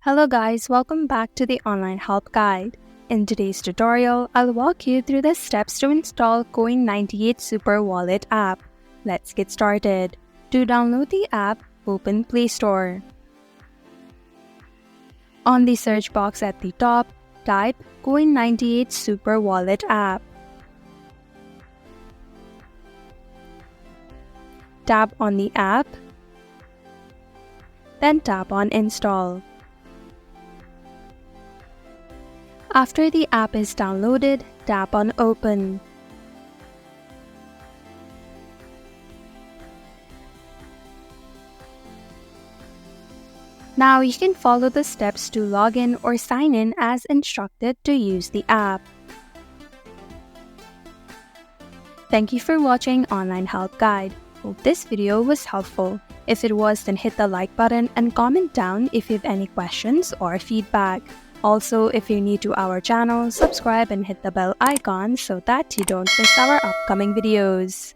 Hello guys, welcome back to the online help guide. In today's tutorial, I'll walk you through the steps to install Coin98 Super Wallet app. Let's get started. To download the app, open Play Store. On the search box at the top, type Coin98 Super Wallet App. Tap on the app, then tap on Install. After the app is downloaded, tap on Open. Now you can follow the steps to log in or sign in as instructed to use the app. Thank you for watching Online Help Guide. Hope this video was helpful. If it was, then hit the like button and comment down if you have any questions or feedback. Also, if you're new to our channel, subscribe and hit the bell icon so that you don't miss our upcoming videos.